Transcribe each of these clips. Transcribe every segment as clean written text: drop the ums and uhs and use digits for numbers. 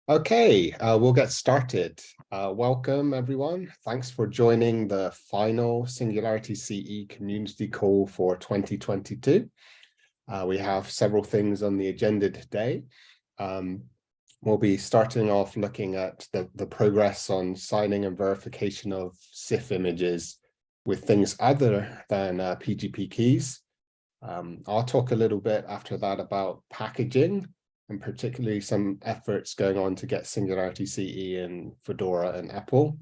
Okay, we'll get started. Welcome, everyone. Thanks for joining the final Singularity CE community call for 2022. We have several things on the agenda today. We'll be starting off looking at the progress on signing and verification of SIF images with things other than PGP keys. I'll talk a little bit after that about packaging, and particularly some efforts going on to get SingularityCE in Fedora and Apple.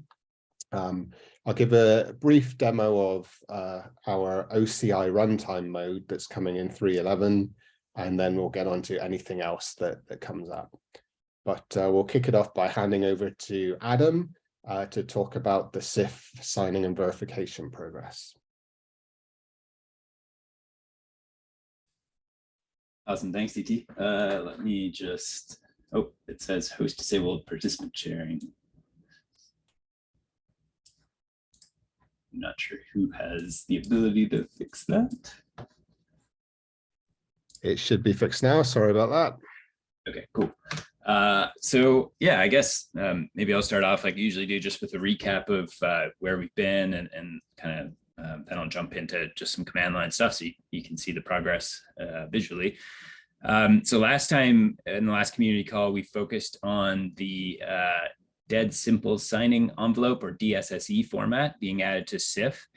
I'll give a brief demo of our OCI runtime mode that's coming in 3.11, and then we'll get on to anything else that comes up. But we'll kick it off by handing over to Adam to talk about the SIF signing and verification progress. Awesome, thanks, DT. Let me just, it says host disabled participant sharing. I'm not sure who has the ability to fix that. It should be fixed now, sorry about that. Okay, cool. So yeah, I guess maybe I'll start off like I usually do, just with a recap of where we've been and kind of then I'll jump into just some command line stuff so you can see the progress visually. So last time in the last community call, we focused on the dead simple signing envelope, or DSSE format, being added to SIF.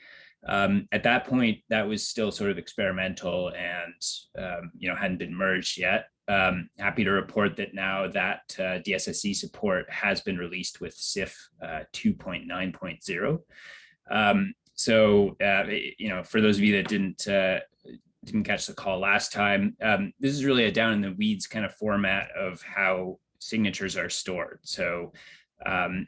At that point, that was still sort of experimental and hadn't been merged yet. Happy to report that now that DSSE support has been released with SIF 2.9.0. So, for those of you that didn't catch the call last time, this is really a down in the weeds kind of format of how signatures are stored. So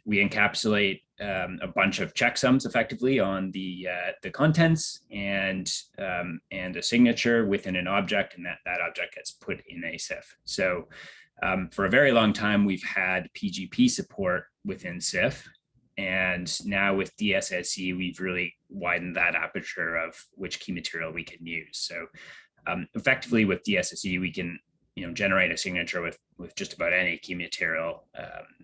we encapsulate a bunch of checksums effectively on the contents and a signature within an object, and that object gets put in a SIF. So for a very long time, we've had PGP support within SIF. And now with DSSE, we've really widened that aperture of which key material we can use. So effectively with DSSE, we can generate a signature with just about any key material.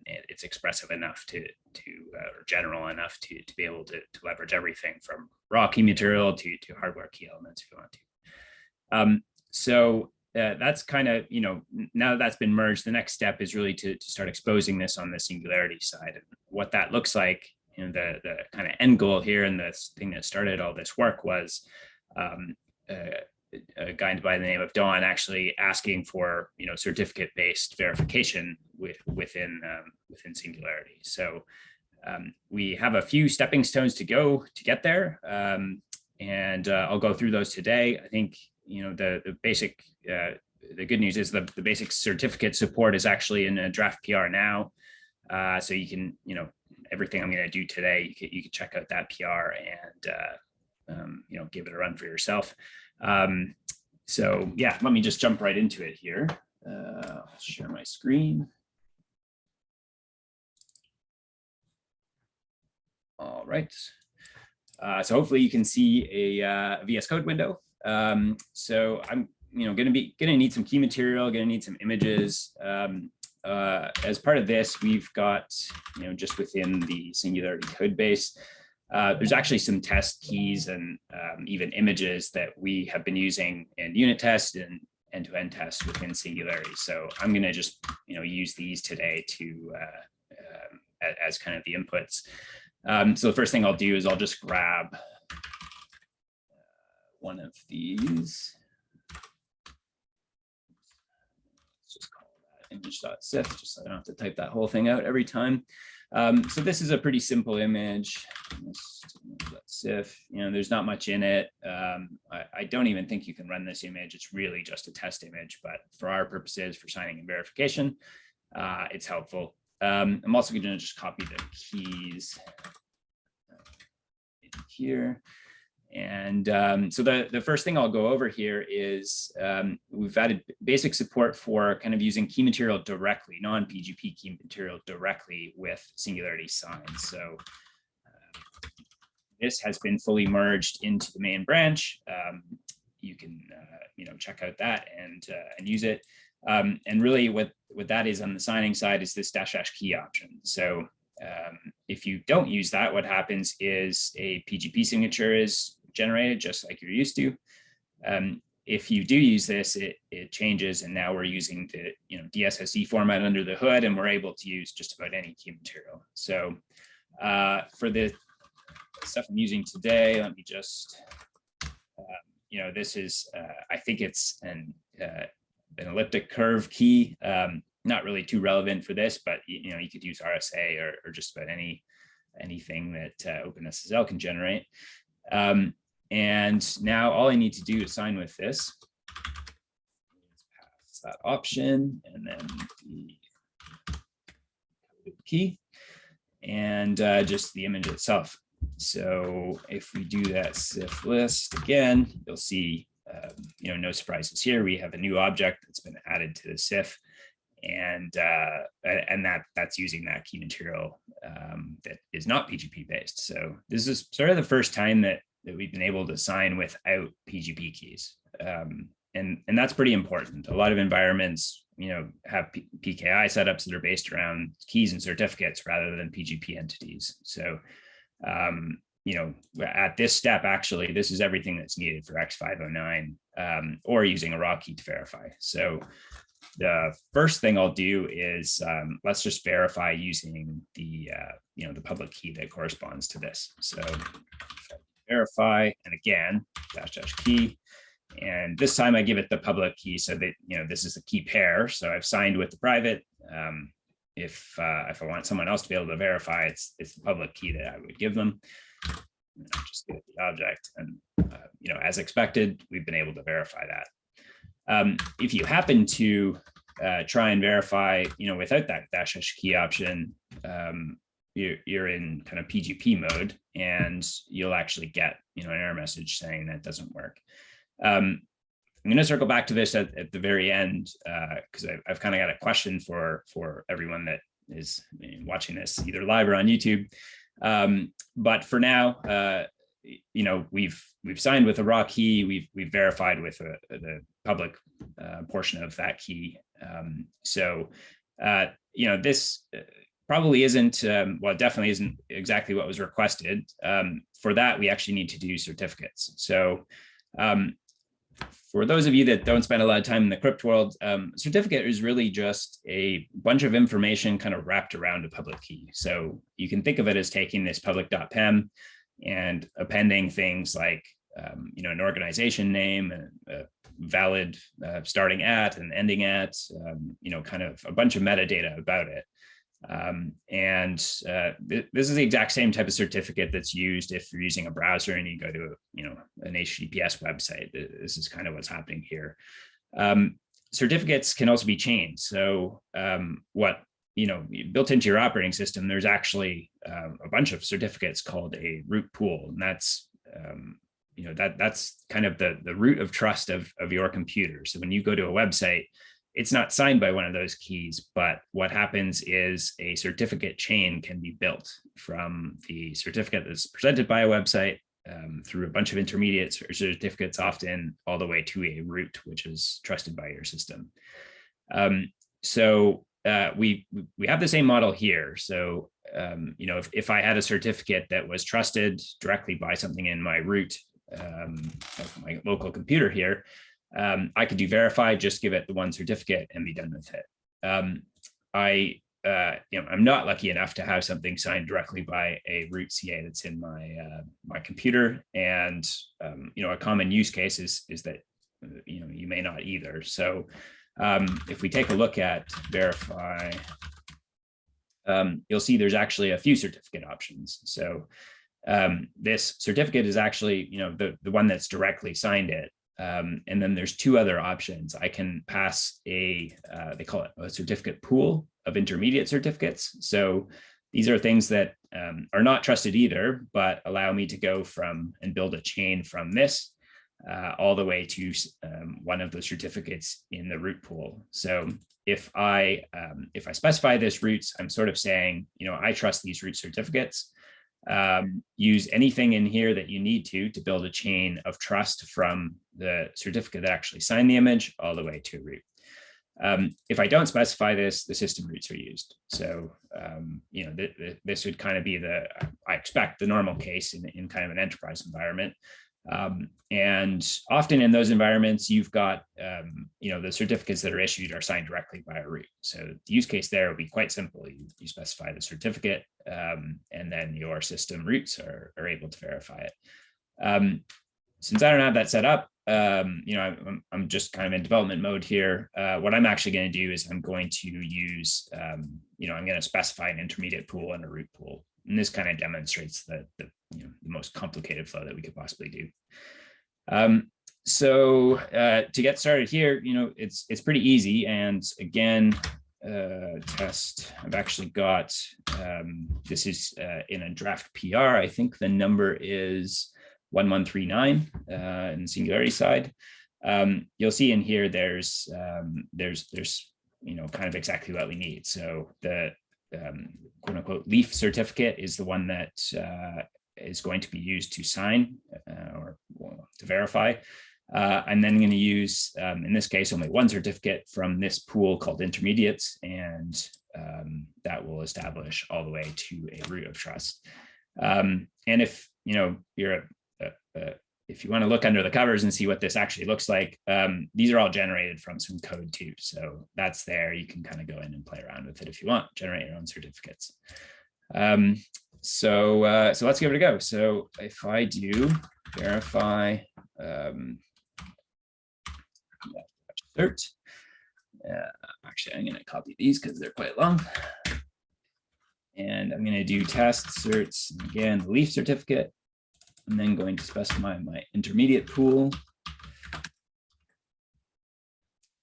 It's expressive enough or general enough to be able to leverage everything from raw key material to hardware key elements if you want to. That's kind of, now that that's been merged, the next step is really to start exposing this on the Singularity side. And what that looks like, the kind of end goal here and the thing that started all this work was a guy by the name of Don actually asking for, certificate-based verification within Singularity. So we have a few stepping stones to go to get there. And I'll go through those today. I think, the basic, the good news is the basic certificate support is actually in a draft PR now. So you can, everything I'm going to do today, you can check out that PR and, give it a run for yourself. So yeah, let me just jump right into it here. I'll share my screen. All right. So hopefully you can see a VS Code window. So I'm, gonna need some key material, gonna need some images. As part of this, we've got, just within the Singularity code base, there's actually some test keys and even images that we have been using in unit tests and end-to-end tests within Singularity. So I'm gonna just, use these today to as kind of the inputs. So the first thing I'll do is I'll just grab one of these. Let's just call that image.sif, just so I don't have to type that whole thing out every time. So this is a pretty simple image. .sif, there's not much in it. I don't even think you can run this image. It's really just a test image, but for our purposes, for signing and verification, it's helpful. I'm also going to just copy the keys in here. And so the first thing I'll go over here is we've added basic support for kind of using key material directly, non-PGP key material directly with Singularity signs. So this has been fully merged into the main branch. You can check out that and use it. And really what that is on the signing side is this -- key option. So if you don't use that, what happens is a PGP signature is generated just like you're used to. If you do use this, it changes, and now we're using the DSSE format under the hood, and we're able to use just about any key material. So for the stuff I'm using today, let me just, this is, I think it's an elliptic curve key. Not really too relevant for this, but you could use RSA or just about anything that OpenSSL can generate. And now all I need to do to sign with this is pass that option and then the key and just the image itself. So if we do that CIF list again, you'll see, no surprises here. We have a new object that's been added to the CIF, and that's using that key material that is not PGP based. So this is sort of the first time that we've been able to sign without PGP keys. And that's pretty important. A lot of environments, have PKI setups that are based around keys and certificates rather than PGP entities. So, at this step, actually, this is everything that's needed for X509 or using a raw key to verify. So the first thing I'll do is let's just verify using the public key that corresponds to this. So verify, and again, -- key. And this time I give it the public key so that, this is the key pair. So I've signed with the private. If I want someone else to be able to verify, it's the public key that I would give them. And I just give it the object, and as expected, we've been able to verify that. If you happen to try and verify, without that -- key option, you're in kind of PGP mode, and you'll actually get an error message saying that doesn't work. I'm going to circle back to this at the very end because I've kind of got a question for everyone that is watching this either live or on YouTube. But for now, we've signed with a raw key. We've verified with the public portion of that key. This probably isn't, well, definitely isn't exactly what was requested. For that, we actually need to do certificates. So for those of you that don't spend a lot of time in the crypt world, certificate is really just a bunch of information kind of wrapped around a public key. So you can think of it as taking this public.pem and appending things like, an organization name, a valid starting at and ending at, kind of a bunch of metadata about it. This is the exact same type of certificate that's used if you're using a browser and you go to, an HTTPS website. This is kind of what's happening here. Certificates can also be chained. So built into your operating system, there's actually a bunch of certificates called a root pool, and that's that's kind of the root of trust of your computer. So when you go to a website, it's not signed by one of those keys, but what happens is a certificate chain can be built from the certificate that's presented by a website through a bunch of intermediate certificates, often all the way to a root, which is trusted by your system. We have the same model here. So, if I had a certificate that was trusted directly by something in my root, of my local computer here, I could do verify, just give it the one certificate and be done with it. I'm not lucky enough to have something signed directly by a root CA that's in my computer, and a common use case is that you may not either. So if we take a look at verify, you'll see there's actually a few certificate options. So this certificate is actually the one that's directly signed it. And then there's two other options. I can pass they call it a certificate pool of intermediate certificates. So these are things that are not trusted either, but allow me to go from and build a chain from this all the way to one of the certificates in the root pool. So if I specify this roots, I'm sort of saying, I trust these root certificates. Use anything in here that you need to build a chain of trust from the certificate that actually signed the image all the way to root. If I don't specify this, the system roots are used. So, this would kind of be I expect the normal case in kind of an enterprise environment. And often in those environments, you've got, the certificates that are issued are signed directly by a root. So the use case there will be quite simple. You specify the certificate, and then your system roots are able to verify it. Since I don't have that set up, I'm just kind of in development mode here. What I'm actually going to do is I'm going to use, I'm going to specify an intermediate pool and a root pool. And this kind of demonstrates the most complicated flow that we could possibly do. So to get started here, it's pretty easy. And again, test, I've actually got, this is in a draft PR. I think the number is 1139 in the Singularity side. You'll see in here there's kind of exactly what we need. So the quote unquote leaf certificate is the one that is going to be used to sign or to verify. I'm then going to use, in this case, only one certificate from this pool called intermediates, and that will establish all the way to a root of trust. And if if you want to look under the covers and see what this actually looks like, these are all generated from some code too. So that's there. You can kind of go in and play around with it if you want, generate your own certificates. So let's give it a go. So if I do verify cert, actually, I'm going to copy these because they're quite long. And I'm going to do test certs, again, the leaf certificate. I'm then going to specify my intermediate pool.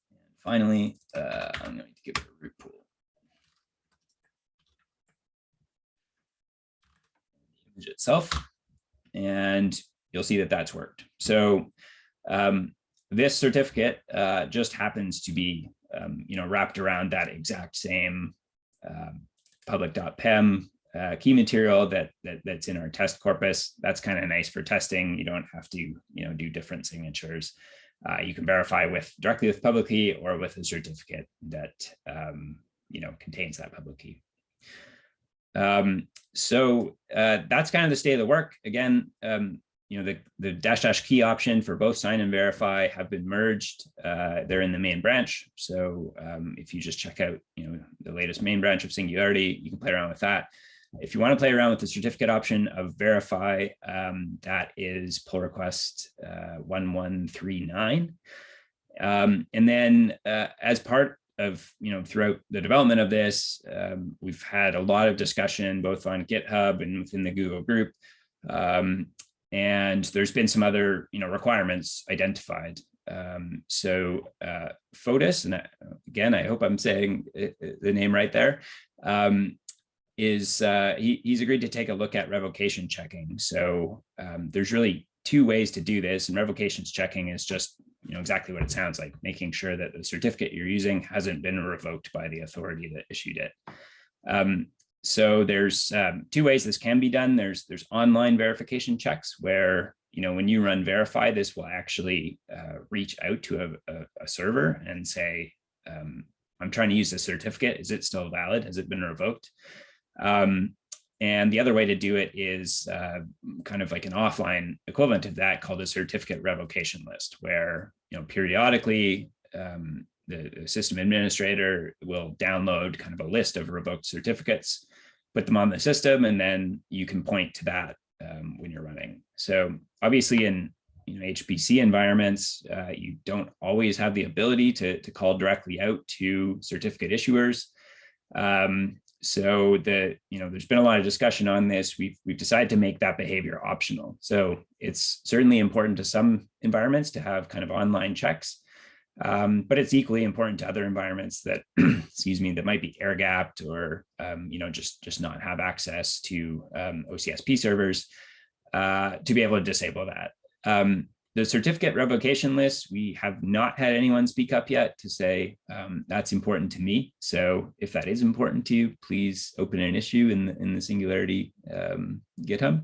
And finally, I'm going to give it a root pool. The image itself, and you'll see that that's worked. So this certificate just happens to be, wrapped around that exact same public.pem key material that's in our test corpus. That's kind of nice for testing. You don't have to, do different signatures. You can verify directly with public key or with a certificate that, contains that public key. So that's kind of the state of the work. Again, the -- key option for both sign and verify have been merged. They're in the main branch. So if you just check out, the latest main branch of Singularity, you can play around with that. If you want to play around with the certificate option of verify, that is pull request 1139. And then as part of, throughout the development of this, we've had a lot of discussion both on GitHub and within the Google group. And there's been some other, requirements identified. So Fotis, and again, I hope I'm saying the name right there, he's agreed to take a look at revocation checking. So there's really two ways to do this, and revocations checking is just exactly what it sounds like, making sure that the certificate you're using hasn't been revoked by the authority that issued it. So there's two ways this can be done. There's online verification checks where when you run verify, this will actually reach out to a server and say, I'm trying to use this certificate. Is it still valid? Has it been revoked? And the other way to do it is kind of like an offline equivalent of that called a certificate revocation list, where periodically the system administrator will download kind of a list of revoked certificates, put them on the system, and then you can point to that when you're running. So obviously in HPC environments, you don't always have the ability to call directly out to certificate issuers. So there's been a lot of discussion on this. We've decided to make that behavior optional. So it's certainly important to some environments to have kind of online checks, but it's equally important to other environments that, excuse me, that might be air gapped or just not have access to OCSP servers to be able to disable that. The certificate revocation list, we have not had anyone speak up yet to say that's important to me. So if that is important to you, please open an issue in the Singularity GitHub.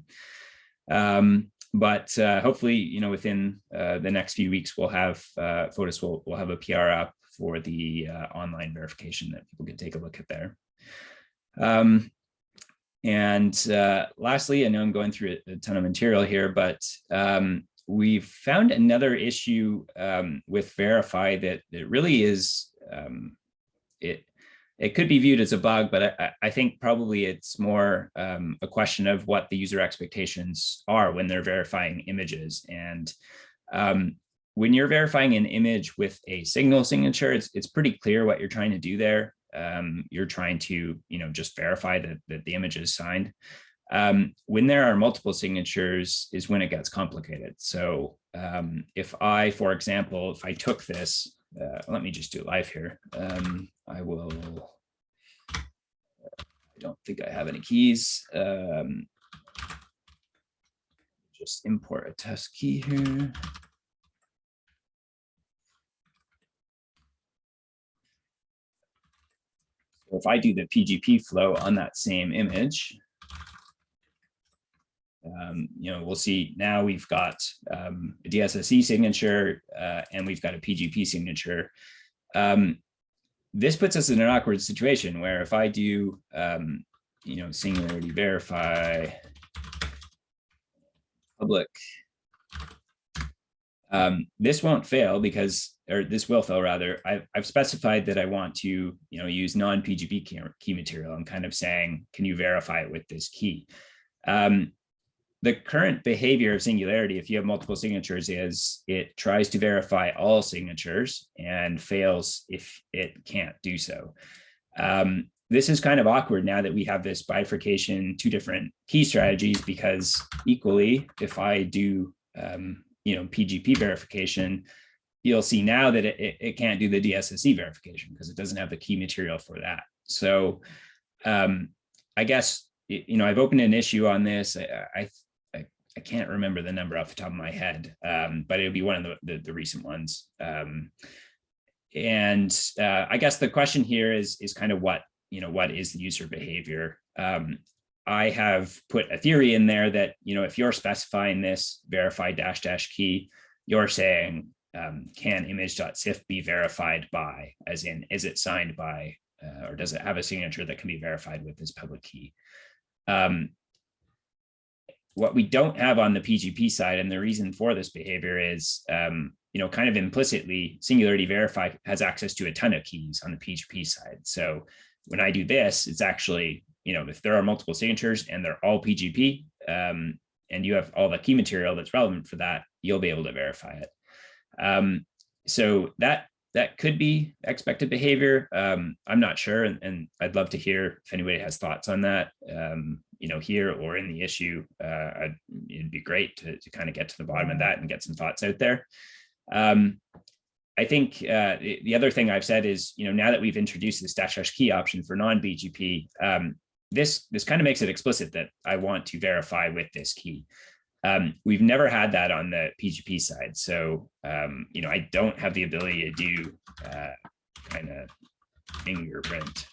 But hopefully, within the next few weeks, we'll have Fotis will have a PR up for the online verification that people can take a look at there. Lastly, I know I'm going through a ton of material here, but we've found another issue with Verify that it really is, it could be viewed as a bug, but I think probably it's more a question of what the user expectations are when they're verifying images. And when you're verifying an image with a signal signature, it's pretty clear what you're trying to do there. You're trying to, just verify that the image is signed. When there are multiple signatures is when it gets complicated. So if I, for example, if I took this, let me just do it live here. I don't think I have any keys. Just import a test key here. So if I do the PGP flow on that same image, we'll see now we've got a DSSE signature and we've got a PGP signature. This puts us in an awkward situation where if I do, Singularity verify public, this won't fail because, or this will fail rather. I've specified that I want to, use non-PGP key material. I'm kind of saying, can you verify it with this key? The current behavior of Singularity, if you have multiple signatures, is it tries to verify all signatures and fails if it can't do so. This is kind of awkward now that we have this bifurcation, two different key strategies, because equally, if I do, PGP verification, you'll see now that it can't do the DSSE verification because it doesn't have the key material for that. So I guess, I've opened an issue on this. I can't remember the number off the top of my head, but it'll be one of the recent ones. I guess the question here is kind of what is the user behavior? I have put a theory in there that, if you're specifying this verify -- key, you're saying, can image.sif be verified by, as in, is it signed by, or does it have a signature that can be verified with this public key? What we don't have on the PGP side, and the reason for this behavior is, kind of implicitly, Singularity Verify has access to a ton of keys on the PGP side. So when I do this, it's actually, if there are multiple signatures and they're all PGP, and you have all the key material that's relevant for that, you'll be able to verify it. So that could be expected behavior. I'm not sure, and I'd love to hear if anybody has thoughts on that, here or in the issue. It'd be great to kind of get to the bottom of that and get some thoughts out there. I think the other thing I've said is, now that we've introduced this -- key option for non-BGP, this kind of makes it explicit that I want to verify with this key. We've never had that on the PGP side. So, I don't have the ability to do kind of fingerprint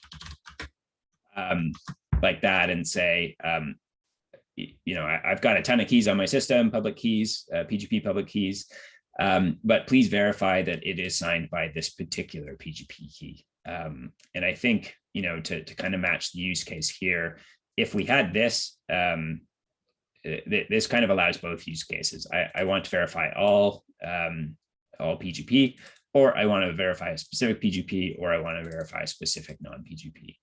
like that and say, I've got a ton of keys on my system, public keys, PGP public keys, but please verify that it is signed by this particular PGP key. And I think, to kind of match the use case here, if we had this, this kind of allows both use cases. I want to verify all PGP, or I want to verify a specific PGP, or I want to verify a specific non-PGP.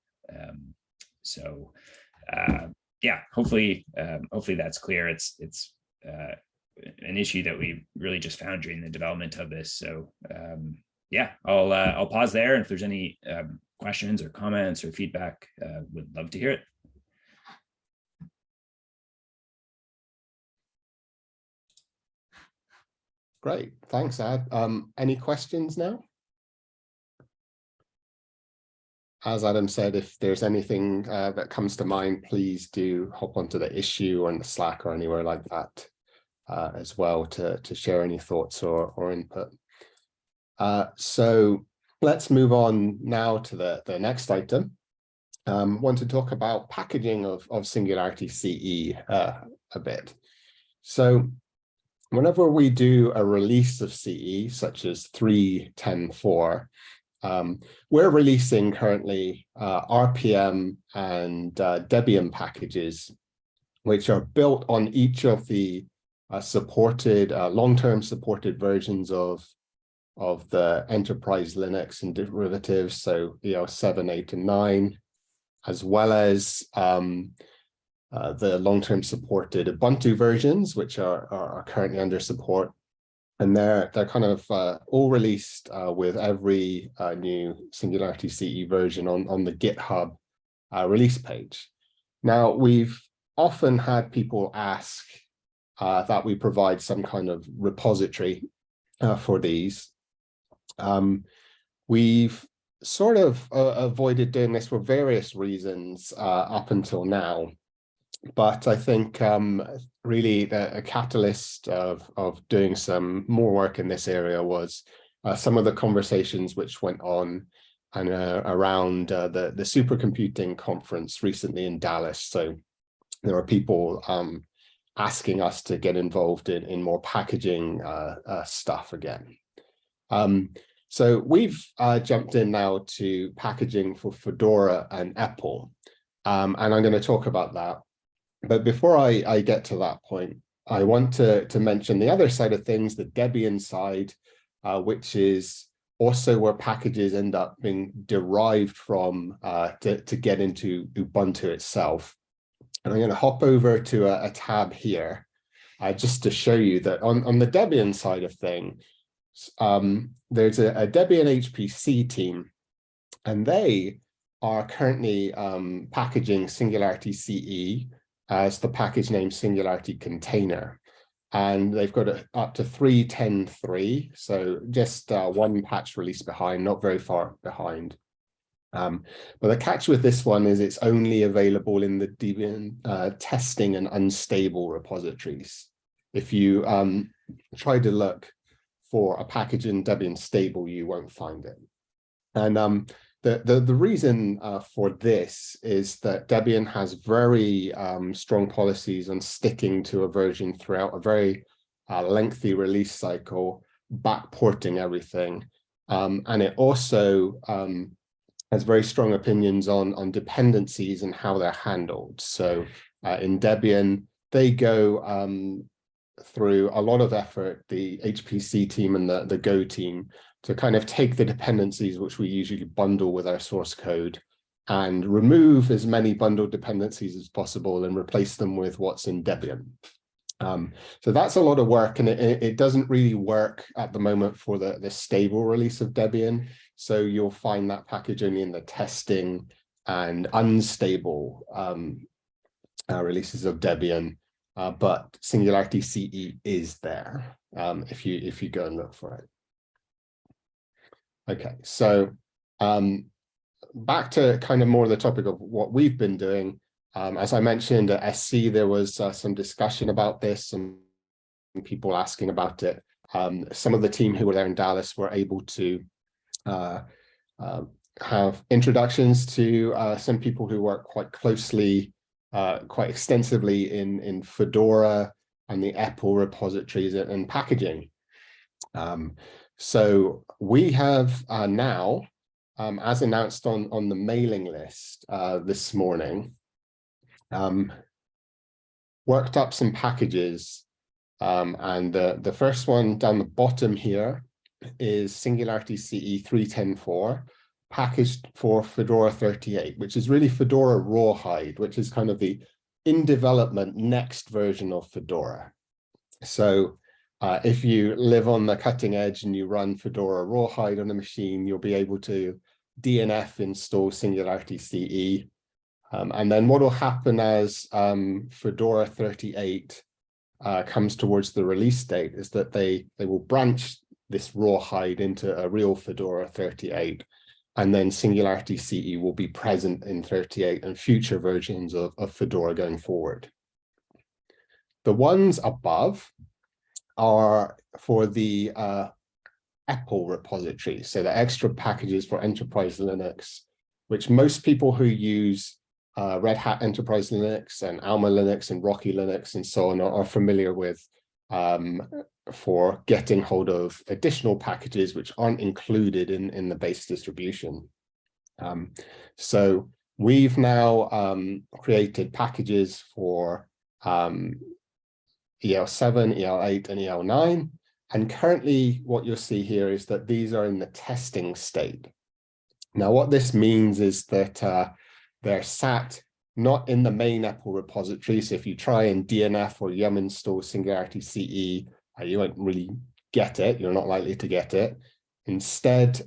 Yeah, hopefully that's clear. It's an issue that we really just found during the development of this. So yeah, I'll pause there. And if there's any questions or comments or feedback, would love to hear it. Great, thanks, Ad. Any questions now? As Adam said, if there's anything that comes to mind, please do hop onto the issue or in the Slack or anywhere like that as well to share any thoughts or input. So let's move on now to the next item. Want to talk about packaging of SingularityCE a bit. So whenever we do a release of CE, such as 3.10.4, We're releasing currently RPM and Debian packages, which are built on each of the supported long-term supported versions of the enterprise Linux and derivatives, so 7, 8, and 9, as well as the long-term supported Ubuntu versions, which are currently under support. And they're kind of all released with every new SingularityCE version on the GitHub release page. Now, we've often had people ask that we provide some kind of repository for these. We've sort of avoided doing this for various reasons up until now. But I think really a catalyst of doing some more work in this area was some of the conversations which went on and around the supercomputing conference recently in Dallas. So there are people asking us to get involved in more packaging stuff again. So we've jumped in now to packaging for Fedora and Apple, and I'm going to talk about that. But before I get to that point, I want to mention the other side of things, the Debian side, which is also where packages end up being derived from to get into Ubuntu itself. And I'm going to hop over to a tab here just to show you that on the Debian side of things, there's a Debian HPC team, and they are currently packaging SingularityCE as the package name Singularity Container. And they've got it up to 3.10.3, so just one patch release behind, not very far behind. But the catch with this one is it's only available in the Debian testing and unstable repositories. If you try to look for a package in Debian stable, you won't find it. And the reason for this is that Debian has very strong policies on sticking to a version throughout a very lengthy release cycle, backporting everything. And it also has very strong opinions on dependencies and how they're handled. So in Debian, they go through a lot of effort, the HPC team and the Go team, to kind of take the dependencies which we usually bundle with our source code and remove as many bundled dependencies as possible and replace them with what's in Debian. So that's a lot of work, and it doesn't really work at the moment for the stable release of Debian. So you'll find that package only in the testing and unstable releases of Debian, but SingularityCE is there if you go and look for it. Okay, so back to kind of more the topic of what we've been doing. As I mentioned at SC, there was some discussion about this, some people asking about it. Some of the team who were there in Dallas were able to have introductions to some people who work quite closely, quite extensively in Fedora and the Apple repositories and packaging. So we have now, as announced on the mailing list this morning, worked up some packages, and the first one down the bottom here is SingularityCE 3.10.4, packaged for Fedora 38, which is really Fedora Rawhide, which is kind of the in development next version of Fedora. So if you live on the cutting edge and you run Fedora Rawhide on a machine, you'll be able to DNF install SingularityCE. And then what will happen as Fedora 38 comes towards the release date is that they will branch this Rawhide into a real Fedora 38. And then SingularityCE will be present in 38 and future versions of Fedora going forward. The ones above are for the Apple repository, so the extra packages for Enterprise Linux, which most people who use Red Hat Enterprise Linux and Alma Linux and Rocky Linux and so on are familiar with for getting hold of additional packages which aren't included in the base distribution. So we've now created packages for EL7, EL8, and EL9. And currently what you'll see here is that these are in the testing state. Now, what this means is that they're sat not in the main EPEL repository. So if you try and DNF or yum install SingularityCE, you won't really get it. You're not likely to get it. Instead,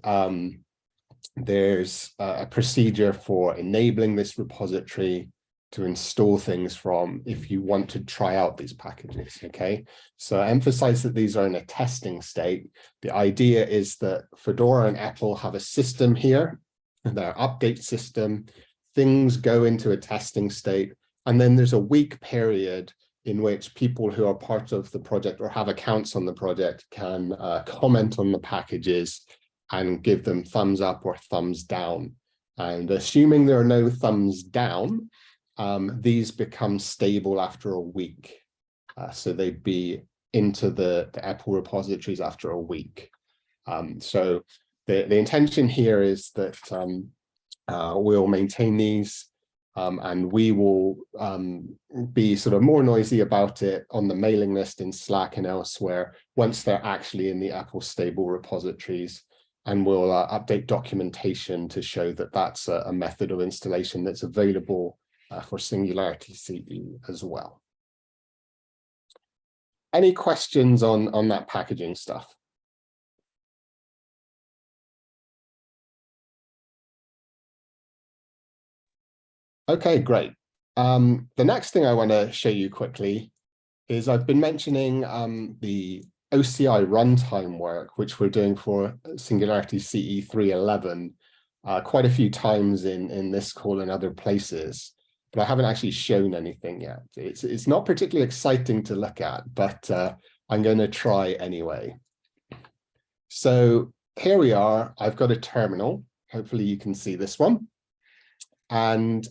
there's a procedure for enabling this repository to install things from if you want to try out these packages, okay? So I emphasize that these are in a testing state. The idea is that Fedora and EPEL have a system here, their update system. Things go into a testing state, and then there's a week period in which people who are part of the project or have accounts on the project can comment on the packages and give them thumbs up or thumbs down. And assuming there are no thumbs down, these become stable after a week. So they'd be into the EPEL repositories after a week. So the intention here is that we'll maintain these and we will be sort of more noisy about it on the mailing list in Slack and elsewhere once they're actually in the EPEL stable repositories. And we'll update documentation to show that that's a method of installation that's available for SingularityCE as well. Any questions on that packaging stuff? Okay, great. The next thing I want to show you quickly is I've been mentioning the OCI runtime work, which we're doing for SingularityCE 3.11 quite a few times in this call and other places, but I haven't actually shown anything yet. It's not particularly exciting to look at, but I'm going to try anyway. So here we are. I've got a terminal. Hopefully you can see this one. And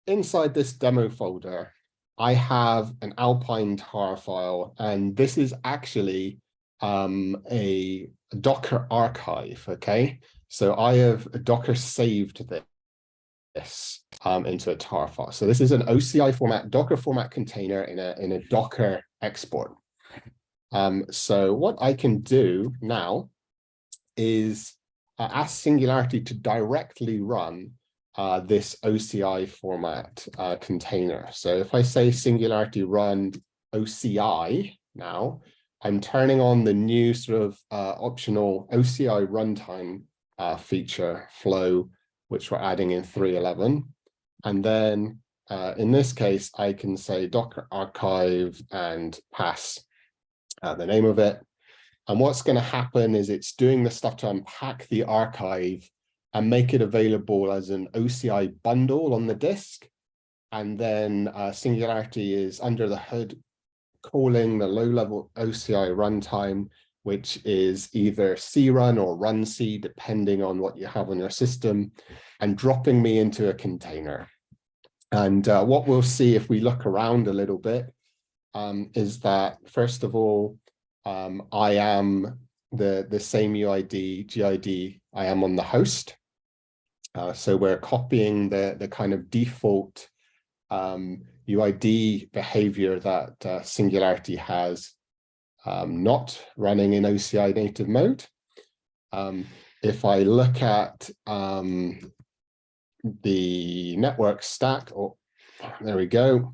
inside this demo folder, I have an Alpine tar file, and this is actually a Docker archive, okay? So I have Docker saved this into a tar file. So this is an OCI format, Docker format container in a Docker export. So what I can do now is ask Singularity to directly run this OCI format container. So if I say Singularity run OCI now, I'm turning on the new sort of optional OCI runtime feature flow, which we're adding in 3.11. And then in this case, I can say Docker archive and pass the name of it. And what's going to happen is it's doing the stuff to unpack the archive and make it available as an OCI bundle on the disk. And then Singularity is under the hood calling the low-level OCI runtime, which is either crun or runc, depending on what you have on your system, and dropping me into a container. And what we'll see if we look around a little bit is that, first of all, I am the same UID, GID I am on the host. So we're copying the kind of default UID behavior that Singularity has not running in OCI native mode. If I look at the network stack, there we go,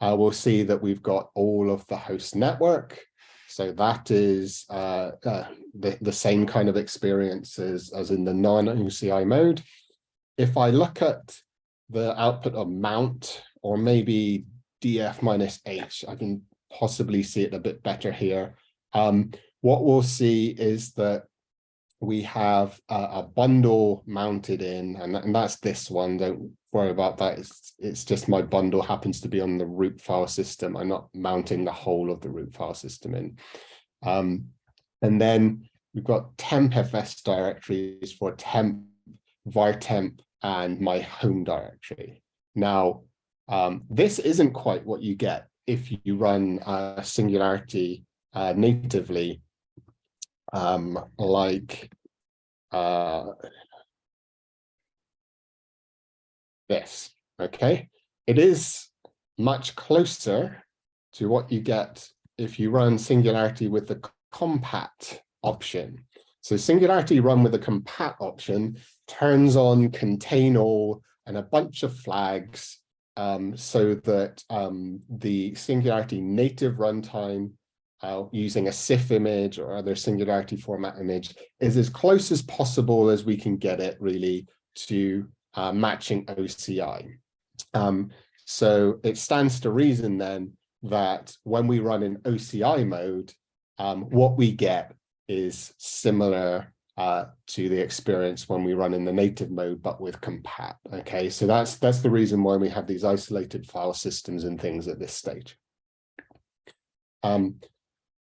we'll see that we've got all of the host network. So that is the same kind of experience as in the non-OCI mode. If I look at the output of mount, or maybe df-h, I can possibly see it a bit better here. What we'll see is that we have a bundle mounted in, and that's this one. Don't worry about that. It's just my bundle happens to be on the root file system. I'm not mounting the whole of the root file system in. And then we've got temp fs directories for temp, var temp, and my home directory. Now, this isn't quite what you get if you run Singularity natively, like this, okay? It is much closer to what you get if you run Singularity with the compat option. So Singularity run with the compat option turns on contain all and a bunch of flags so that the Singularity native runtime using a SIF image or other Singularity format image is as close as possible as we can get it really to matching OCI. So it stands to reason then that when we run in OCI mode, what we get is similar to the experience when we run in the native mode, but with compat. Okay, so that's the reason why we have these isolated file systems and things at this stage.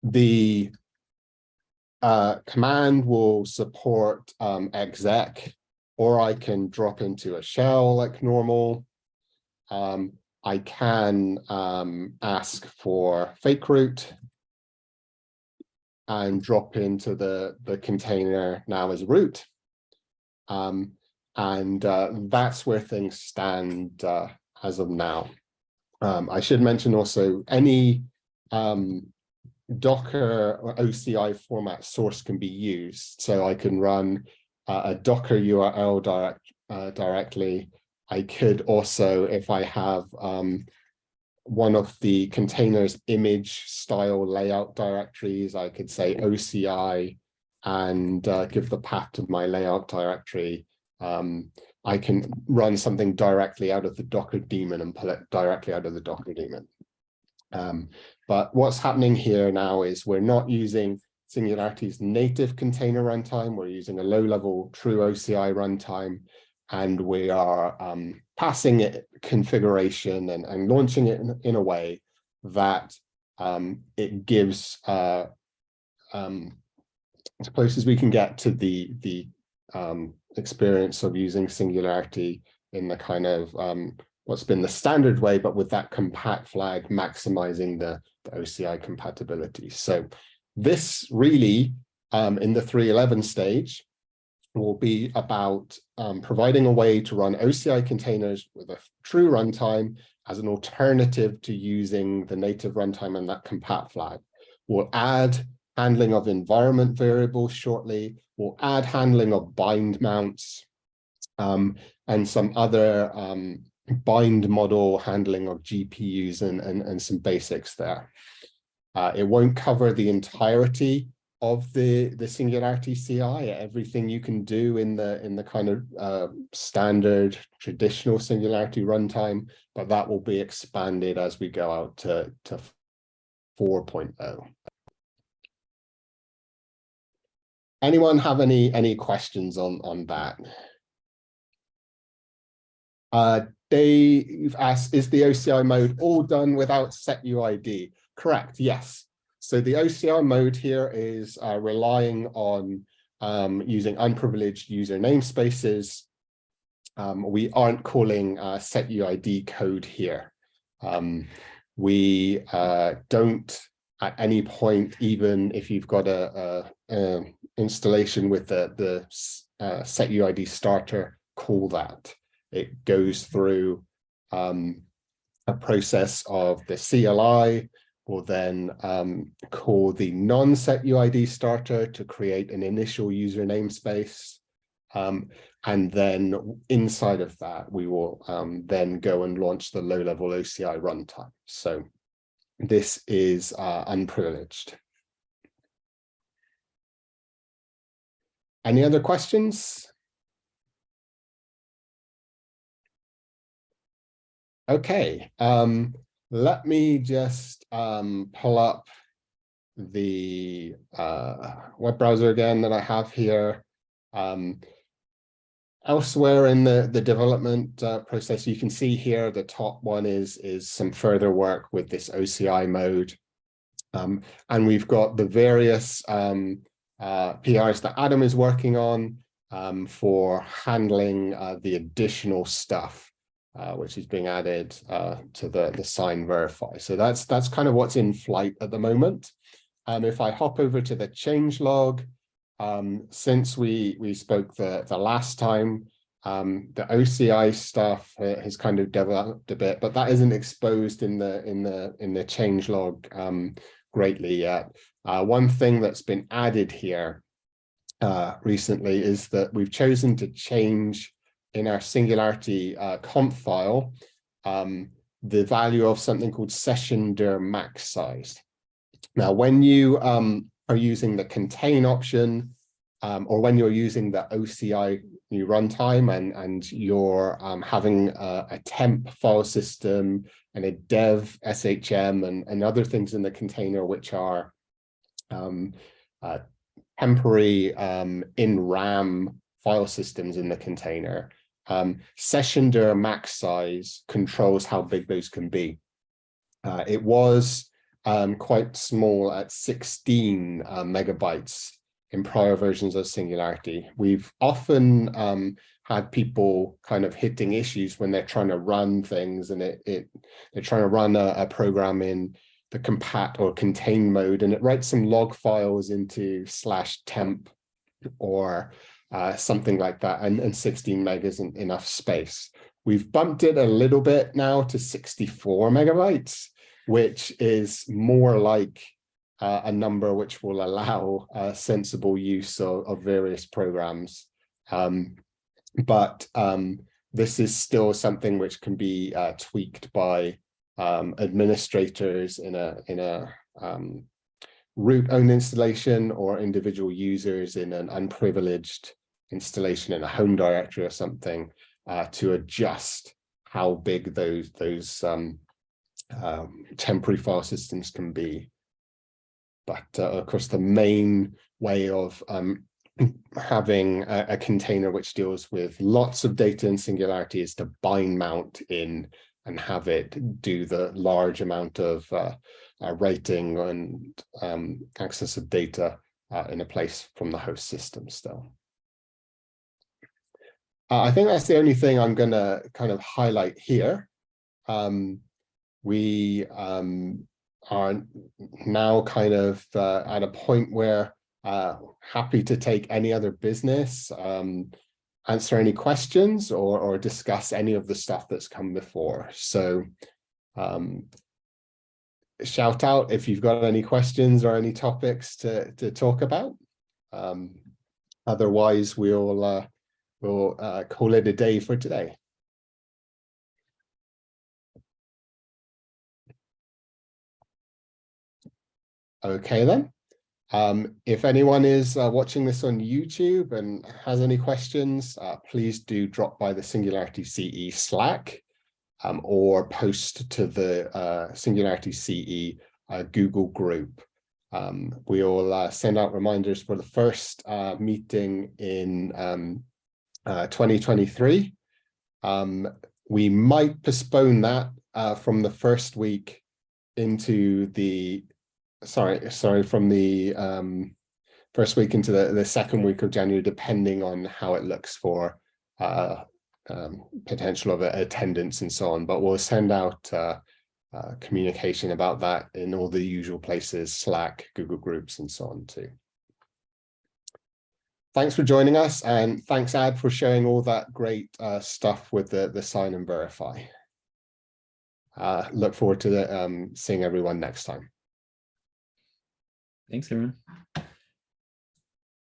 The command will support exec, or I can drop into a shell like normal. I can ask for fake root and drop into the container now as root. And that's where things stand as of now. I should mention also any Docker or OCI format source can be used. So I can run a Docker URL directly. I could also, if I have one of the container's image style layout directories, I could say OCI and give the path to my layout directory. I can run something directly out of the Docker daemon and pull it directly out of the Docker daemon. But what's happening here now is we're not using Singularity's native container runtime. We're using a low-level true OCI runtime, and we are passing it configuration and launching it in a way that it gives as close as we can get to the experience of using Singularity in the kind of what's been the standard way, but with that compat flag maximizing the OCI compatibility. So this really, in the 3.11 stage, will be about providing a way to run OCI containers with a true runtime as an alternative to using the native runtime and that compat flag. We'll add handling of environment variables shortly. We'll add handling of bind mounts and some other bind model handling of GPUs and some basics there. It won't cover the entirety of the Singularity CI, everything you can do in the kind of standard traditional Singularity runtime, but that will be expanded as we go out to 4.0. Anyone have any questions on that? Dave asked, is the OCI mode all done without setuid? Correct, yes. So the OCI mode here is relying on using unprivileged user namespaces. We aren't calling setuid code here. We don't at any point, even if you've got a installation with the setuid starter, call that. It goes through a process of the CLI. Will then call the non-setuid starter to create an initial user namespace. And then inside of that, we will then go and launch the low-level OCI runtime. So this is unprivileged. Any other questions? Okay. Let me just pull up the web browser again that I have here. Elsewhere in the development process, you can see here the top one is some further work with this OCI mode. And we've got the various PRs that Adam is working on for handling the additional stuff. which is being added to the sign verify. So that's kind of what's in flight at the moment. If I hop over to the changelog, since we spoke the last time, the OCI stuff has kind of developed a bit, but that isn't exposed in the changelog greatly yet. One thing that's been added here recently is that we've chosen to change in our Singularity conf file the value of something called session dir max size. Now, when you are using the contain option, or when you're using the OCI new runtime and you're having a temp file system and a dev SHM and other things in the container which are temporary in RAM file systems in the container, session dir max size controls how big those can be. It was quite small at 16 megabytes in prior versions of Singularity. We've often had people kind of hitting issues when they're trying to run things and they're trying to run a program in the compat or contain mode, and it writes some log files into /temp or something like that, and 16 meg isn't enough space. We've bumped it a little bit now to 64 megabytes, which is more like a number which will allow sensible use of various programs. But this is still something which can be tweaked by administrators in a root-owned installation or individual users in an unprivileged installation in a home directory or something to adjust how big those temporary file systems can be. But of course, the main way of having a container which deals with lots of data in Singularity is to bind mount in and have it do the large amount of writing and access of data in a place from the host system still. I think that's the only thing I'm going to kind of highlight here. We are now kind of at a point where happy to take any other business, answer any questions, or discuss any of the stuff that's come before. So shout out if you've got any questions or any topics to talk about. Otherwise, we'll call it a day for today. Okay, then. If anyone is watching this on YouTube and has any questions, please do drop by the SingularityCE Slack or post to the SingularityCE Google group. We'll send out reminders for the first meeting in 2023. We might postpone that from the first week into the from the first week into the second week of January, depending on how it looks for potential of attendance and so on. But we'll send out communication about that in all the usual places, Slack, Google Groups, and so on too. Thanks for joining us, and thanks, Ad, for sharing all that great stuff with the sign and verify. Look forward to seeing everyone next time. Thanks, everyone.